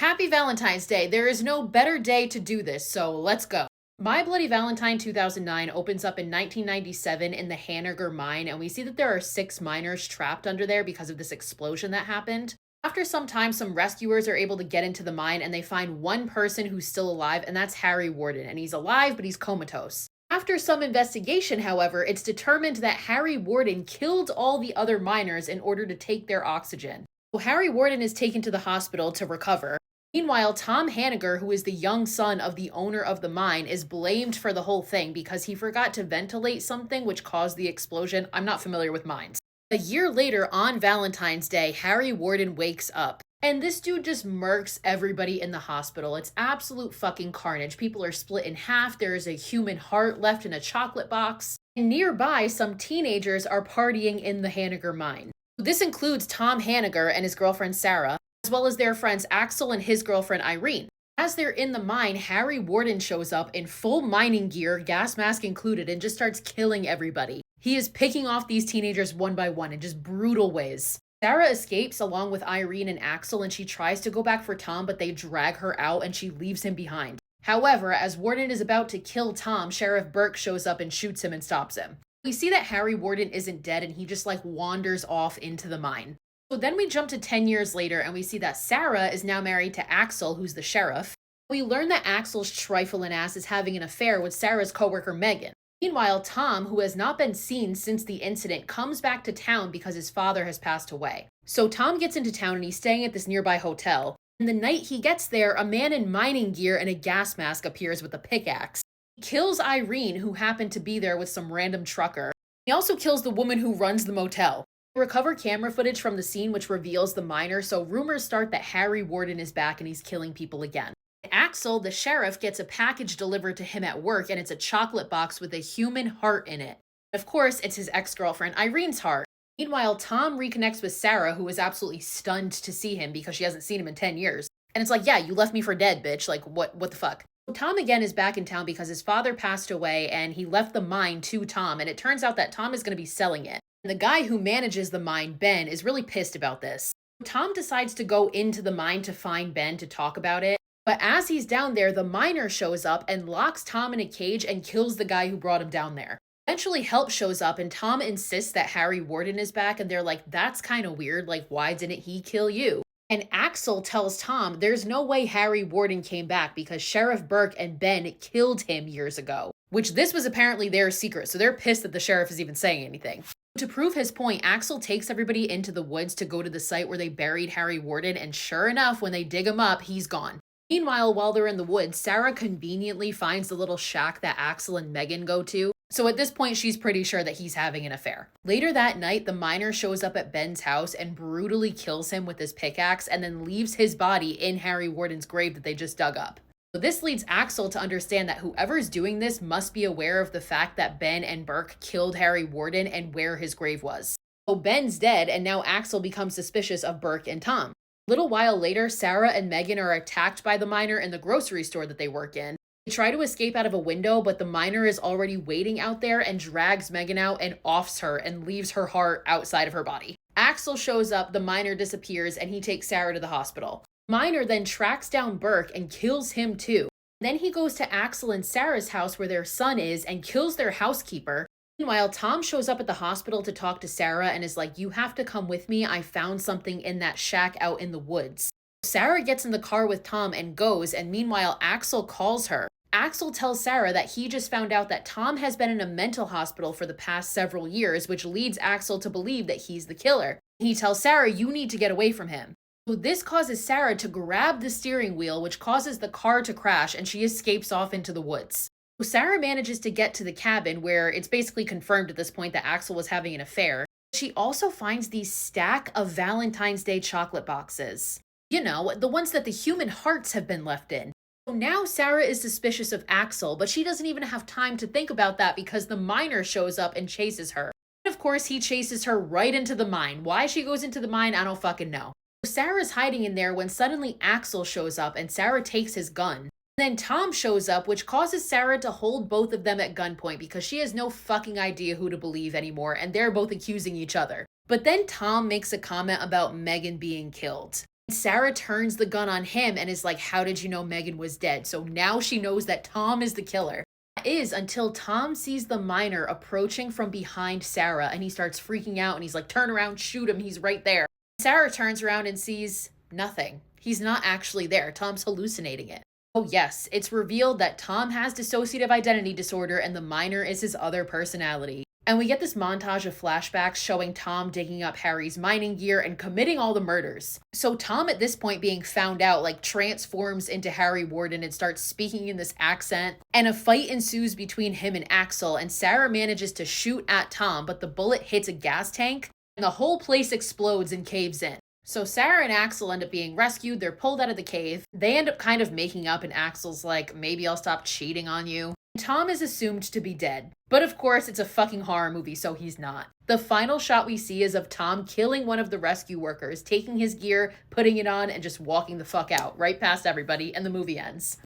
Happy Valentine's Day. There is no better day to do this, so let's go. My Bloody Valentine 2009 opens up in 1997 in the Haniger mine, and we see that there are 6 miners trapped under there because of this explosion that happened. After some time, some rescuers are able to get into the mine and they find one person who's still alive, and that's Harry Warden. And he's alive, but he's comatose. After some investigation, however, it's determined that Harry Warden killed all the other miners in order to take their oxygen. So Harry Warden is taken to the hospital to recover. Meanwhile, Tom Haniger, who is the young son of the owner of the mine, is blamed for the whole thing because he forgot to ventilate something which caused the explosion. I'm not familiar with mines. A year later, on Valentine's Day, Harry Warden wakes up. And this dude just murks everybody in the hospital. It's absolute fucking carnage. People are split in half. There is a human heart left in a chocolate box. And nearby, some teenagers are partying in the Haniger mine. This includes Tom Haniger and his girlfriend Sarah, as well as their friends Axel and his girlfriend Irene. As they're in the mine, Harry Warden shows up in full mining gear, gas mask included, and just starts killing everybody. He is picking off these teenagers one by one in just brutal ways. Sarah escapes along with Irene and Axel, and she tries to go back for Tom, but they drag her out and she leaves him behind. However, as Warden is about to kill Tom, Sheriff Burke shows up and shoots him and stops him. We see that Harry Warden isn't dead and he just wanders off into the mine. So then we jump to 10 years later and we see that Sarah is now married to Axel, who's the sheriff. We learn that Axel's trifling ass is having an affair with Sarah's coworker Megan. Meanwhile, Tom, who has not been seen since the incident, comes back to town because his father has passed away. So Tom gets into town and he's staying at this nearby hotel. And the night he gets there, a man in mining gear and a gas mask appears with a pickaxe. He kills Irene, who happened to be there with some random trucker. He also kills the woman who runs the motel. Recover camera footage from the scene which reveals the miner, so rumors start that Harry Warden is back and he's killing people again. Axel, the sheriff, gets a package delivered to him at work, and it's a chocolate box with a human heart in it. Of course, it's his ex-girlfriend Irene's heart. Meanwhile, Tom reconnects with Sarah, who is absolutely stunned to see him because she hasn't seen him in 10 years. And it's like, yeah, you left me for dead, bitch. What the fuck? Tom again is back in town because his father passed away and he left the mine to Tom, and it turns out that Tom is going to be selling it. And the guy who manages the mine, Ben, is really pissed about this. Tom decides to go into the mine to find Ben to talk about it. But as he's down there, the miner shows up and locks Tom in a cage and kills the guy who brought him down there. Eventually, help shows up and Tom insists that Harry Warden is back, and they're like, that's kind of weird. Why didn't he kill you? And Axel tells Tom there's no way Harry Warden came back because Sheriff Burke and Ben killed him years ago. Which this was apparently their secret, so they're pissed that the sheriff is even saying anything. To prove his point, Axel takes everybody into the woods to go to the site where they buried Harry Warden, and sure enough, when they dig him up, he's gone. Meanwhile, while they're in the woods, Sarah conveniently finds the little shack that Axel and Megan go to. So at this point, she's pretty sure that he's having an affair. Later that night, the miner shows up at Ben's house and brutally kills him with his pickaxe and then leaves his body in Harry Warden's grave that they just dug up. So this leads Axel to understand that whoever's doing this must be aware of the fact that Ben and Burke killed Harry Warden and where his grave was. So Ben's dead, and now Axel becomes suspicious of Burke and Tom. A little while later, Sarah and Megan are attacked by the miner in the grocery store that they work in. They try to escape out of a window, but the miner is already waiting out there and drags Megan out and offs her and leaves her heart outside of her body. Axel shows up, the miner disappears, and he takes Sarah to the hospital. Miner then tracks down Burke and kills him too. Then he goes to Axel and Sarah's house where their son is and kills their housekeeper. Meanwhile, Tom shows up at the hospital to talk to Sarah and is like, you have to come with me. I found something in that shack out in the woods. Sarah gets in the car with Tom and goes, and meanwhile, Axel calls her. Axel tells Sarah that he just found out that Tom has been in a mental hospital for the past several years, which leads Axel to believe that he's the killer. He tells Sarah, you need to get away from him. So this causes Sarah to grab the steering wheel, which causes the car to crash, and she escapes off into the woods. So Sarah manages to get to the cabin where it's basically confirmed at this point that Axel was having an affair. She also finds these stack of Valentine's Day chocolate boxes. You know, the ones that the human hearts have been left in. So now Sarah is suspicious of Axel, but she doesn't even have time to think about that because the miner shows up and chases her. And of course, he chases her right into the mine. Why she goes into the mine, I don't fucking know. Sarah's hiding in there when suddenly Axel shows up and Sarah takes his gun. Then Tom shows up, which causes Sarah to hold both of them at gunpoint because she has no fucking idea who to believe anymore, and they're both accusing each other. But then Tom makes a comment about Megan being killed. Sarah turns the gun on him and is like, "How did you know Megan was dead?" So now she knows that Tom is the killer. That is until Tom sees the miner approaching from behind Sarah and he starts freaking out and he's like, "Turn around, shoot him, he's right there." Sarah turns around and sees nothing. He's not actually there. Tom's hallucinating it. Oh, yes, it's revealed that Tom has dissociative identity disorder and the miner is his other personality. And we get this montage of flashbacks showing Tom digging up Harry's mining gear and committing all the murders. So Tom, at this point being found out, like transforms into Harry Warden and starts speaking in this accent. And a fight ensues between him and Axel, and Sarah manages to shoot at Tom, but the bullet hits a gas tank and the whole place explodes and caves in. So Sarah and Axel end up being rescued. They're pulled out of the cave. They end up kind of making up, and Axel's like, "Maybe I'll stop cheating on you." Tom is assumed to be dead. But of course, it's a fucking horror movie, so he's not. The final shot we see is of Tom killing one of the rescue workers, taking his gear, putting it on, and just walking the fuck out, right past everybody, and the movie ends.